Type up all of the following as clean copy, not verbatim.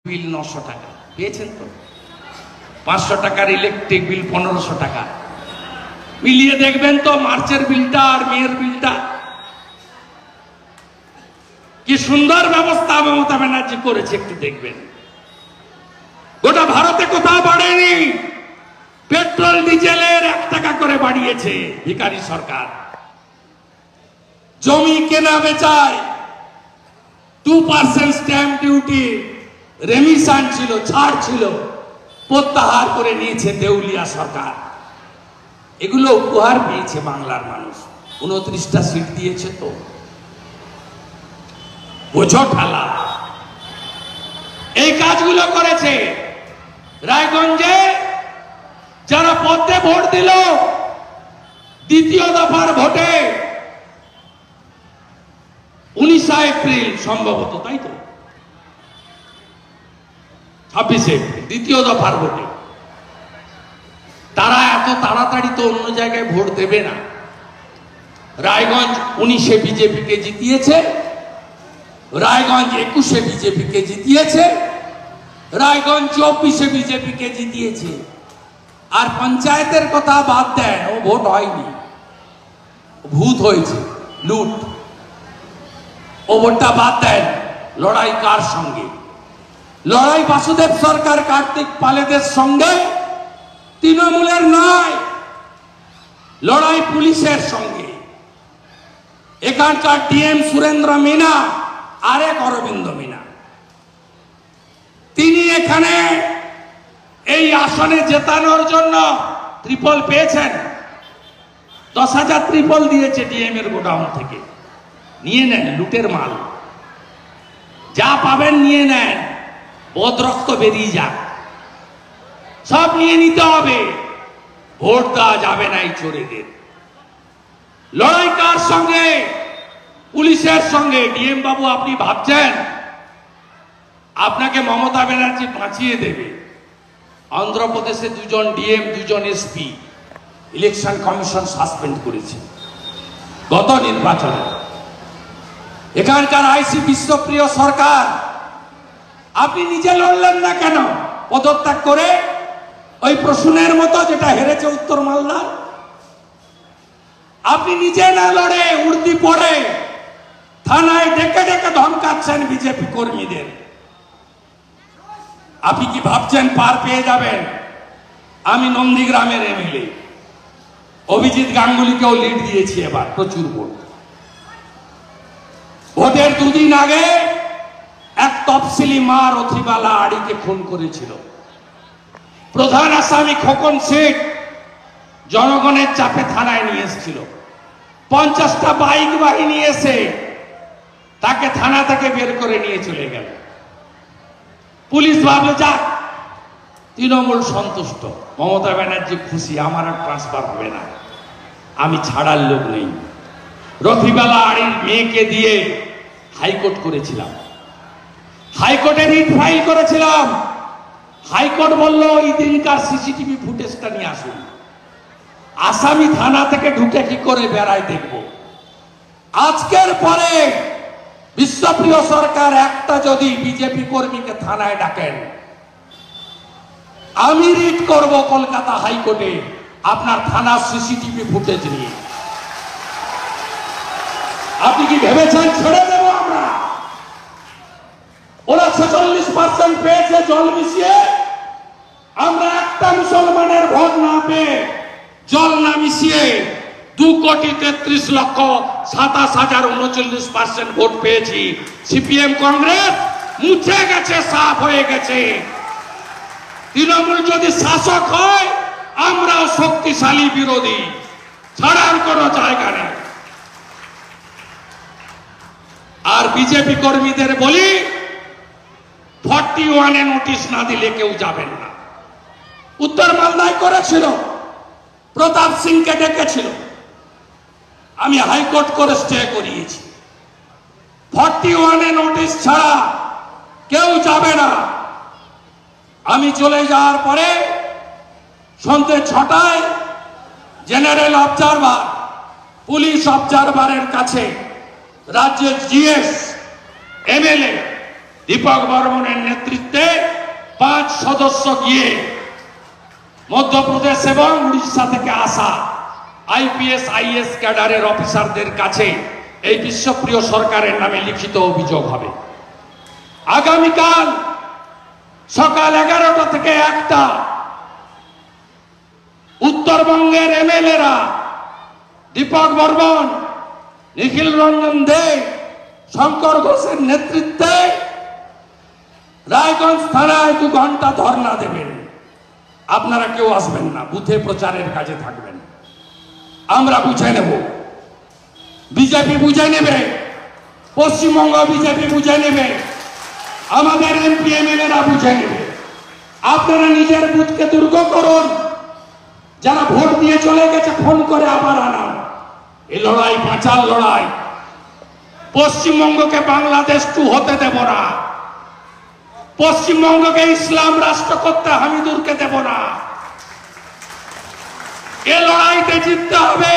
বিল 900 টাকা পেয়েছেন তো, 500 টাকার ইলেকট্রিক বিল 1500 টাকা, মিলিয়ে দেখবেন তো মার্চের বিলটা আর মেয়ের বিলটা। কি সুন্দর ব্যবস্থা মমতা ব্যানার্জি করেছে, একটু দেখবেন। গোটা ভারতে কোথাও বাড়েনি, পেট্রোল ডিজেলের 1 টাকা করে বাড়িয়েছে ভিখারি সরকার। জমি কেনা বেচায় 2% স্ট্যাম্প ডিউটি রেমিশন ছিল, ছাড় ছিল, প্রত্যাহার করে নিয়েছে দেউলিয়া সরকার। এগুলো উপহার পেয়েছে বাংলার মানুষ। 29টা সিট দিয়েছে তো, বোঝো ঠালা। এই কাজগুলো করেছে। রায়গঞ্জে যারা পদ্মে ভোট দিল দ্বিতীয় দফার ভোটে 19 এপ্রিল সম্ভবত, তাই তো 26 এপ্রিল দ্বিতীয় দফার ভোটে, তারা এত তাড়াতাড়ি তো অন্য জায়গায় ভোট দেবে না। রায়গঞ্জ 19-এ বিজেপিকে জিতিয়েছে, রায়গঞ্জ 21-এ বিজেপিকে জিতিয়েছে, রায়গঞ্জ 24-এ বিজেপিকে জিতিয়েছে। আর পঞ্চায়েতের কথা বাদ দেন, ও ভোট হয়নি, ভূত হয়েছে, লুট। ও ভোটটা বাদ দেন। লড়াই কার সঙ্গে? লড়াই বাসুদেব সরকার কার্তিক পালেদের সঙ্গে, তৃণমূলের নয়। লড়াই পুলিশের সঙ্গে। এখানকার ডিএম সুরেন্দ্র মিনা, আরেক অরবিন্দ মিনা, তিনি এখানে এই আসনে জেতানোর জন্য ট্রিপল পেয়েছেন। 10,000 ট্রিপল দিয়েছে ডিএম এর গোডাউন থেকে। নিয়ে নেন, লুটের মাল, যা পাবেন নিয়ে নেন, বদরক্ত বেরিয়ে যাক, সব নিয়ে নিতে হবে। ভোট দেওয়া যাবে না এই চোরেদের। লড়াই কার সঙ্গে? পুলিশের সঙ্গে। ডিএম বাবু, আপনি ভাবছেন আপনাকে মমতা ব্যানার্জি বাঁচিয়ে দেবে? অন্ধ্রপ্রদেশে 2 জন ডিএম, 2 জন এসপি ইলেকশন কমিশন সাসপেন্ড করেছে গত নির্বাচনে। এখানকার আইসি বিশ্বপ্রিয় সরকার, আপনি নিজে লড়লেন না কেন পদত্যাগ করে? ওই প্রসূনের মতো, যেটা হেরেছে উত্তর মালদা। আপনি নিজে না লড়ে উর্দি পড়ে থানায় ডেকে ডেকে ধমকাচ্ছেন বিজেপি কর্মীদের। আপনি কি ভাবছেন পার পেয়ে যাবেন? আমি নন্দীগ্রামের এমএলএ, অভিজিৎ গাঙ্গুলিকেও লিড দিয়েছি এবার, প্রচুর ভোট। ভোটের 2 দিন আগে এক তফসিলি মা রথিবালা আড়িকে খুন করেছিল। প্রধান আসামি খোকন শেখ জনগণের চাপে থানায় নিয়ে এসেছিল। 50টা বাইক বাহিনী এসে তাকে থানা থেকে বের করে নিয়ে চলে গেল। পুলিশ ভাবলো যাক, তৃণমূল সন্তুষ্ট, মমতা ব্যানার্জি খুশি, আমার আর ট্রান্সফার হবে না, আমি ছাড়ার লোক নেই। রথিবালা আড়ির মেয়েকে দিয়ে হাইকোর্ট করেছিলাম, হাইকোর্টে রিট ফাইল করেছিলাম। হাইকোর্ট বলল ওই দিনকার সিসিটিভি ফুটেজটা নিয়ে আসুন। আসামি থানা থেকে ঢুকে কি করে বেড়ায় দেখব। আজকের পরে বিশ্বপ্রিয় সরকার একটা যদি বিজেপি কর্মীকে থানায় ডাকেন, আমি রিট করব কলকাতা হাইকোর্টে আপনার থানার সিসিটিভি ফুটেজ নিয়ে। আপনি কি ভেবেছেন ছেড়ে দেব আমরা? ওরা 46% পেয়েছে জল মিশিয়ে, আমরা একটা মুসলমানের ভোট না পেয়ে, জল না মিশিয়ে 2,33,27,039% ভোট পেয়েছি। সিপিএম কংগ্রেস মুছে গেছে, সাফ হয়ে গেছে। তৃণমূল যদি শাসক হয়, আমরাও শক্তিশালী বিরোধী, ছাড়ার কোনো জায়গা নেই। আর বিজেপি কর্মীদের বলি, 41-এ নোটিশ না দিলে কেউ যাবেন না। উত্তর মালদায় করেছিল, প্রতাপ সিংকে ডেকেছিল, আমি হাইকোর্ট করে স্টে করিয়েছি। 41-এ নোটিশ ছাড়া কেউ যাবে না। আমি চলে যাওয়ার পরে সন্ধ্যে 6টায় জেনারেল অবজারভার, পুলিশ অবজারভারের কাছে রাজ্যের জিএস, এমএলএ দীপক বর্মনের নেতৃত্বে সদস্য গিয়ে মধ্যপ্রদেশ এবং উড়িষ্যা থেকে আসা আইপিএস আইএস ক্যাডারের অফিসারদের কাছে এই বিশ্বপ্রিয় সরকারের নামে লিখিত অভিযোগ হবে। আগামীকাল সকাল 11টা থেকে 1টা উত্তরবঙ্গের এমএলএরা দীপক বর্মন, নিখিল রঞ্জন দে, শঙ্কর ঘোষের নেতৃত্বে রায়গঞ্জ থানায় 2 ঘন্টা ধর্ণা দেবেন। আপনারা কেউ আসবেন না, বুথে প্রচারের কাজে থাকবেন। আমরা বুঝে নেব, বিজেপি বুঝে নেবে, পশ্চিমবঙ্গ বিজেপি বুঝে নেবে, আমাদের এমপি এমএলএরা বুঝে নেবে। আপনারা নিজের বুথকে দুর্গ করুন, যারা ভোট দিয়ে চলে গেছে ফোন করে আবার আনান। এই লড়াই বাঁচার লড়াই। পশ্চিমবঙ্গকে বাংলাদেশ 2 হতে দেব না, পশ্চিমবঙ্গকে ইসলাম রাষ্ট্র করতে হামিদুরকে দেব না। এ লড়াইতে জিততে হবে।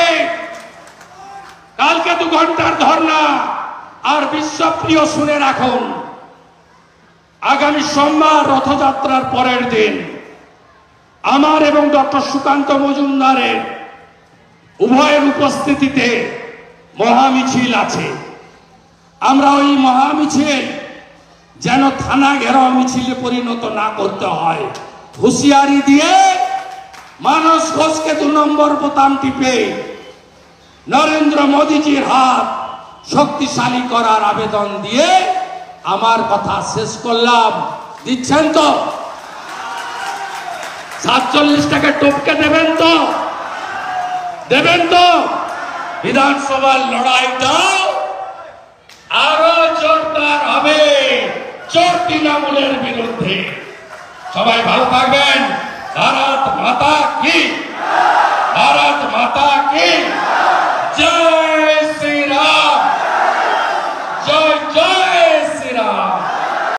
কালকে 2 ঘন্টার ধর্ণা। আর বিশ্বপ্রিয় শুনে রাখুন, আগামী সোমবার রথযাত্রার পরের দিন আমার এবং ডক্টর সুকান্ত মজুমদারের উভয়ের উপস্থিতিতে মহামিছিল আছে। আমরা ওই মহামিছিল যেন থানা ঘেরাও মিছিলে পরিণত না করতে হয়, হুঁশিয়ারি দিয়ে মানস ঘোষকে 2 নম্বর বোতাম টিপে নরেন্দ্র মোদীজির হাত শক্তিশালী করার আবেদন দিয়ে আমার কথা শেষ করলাম। দিচ্ছেন তো? 47টাকে টপকে দেবেন তো? দেবেন তো? বিধানসভার লড়াইটাও আরো জোরদার হবে চোর তৃণমূলের বিরুদ্ধে। সবাই ভালো থাকবেন। ভারত মাতা কি, ভারত মাতা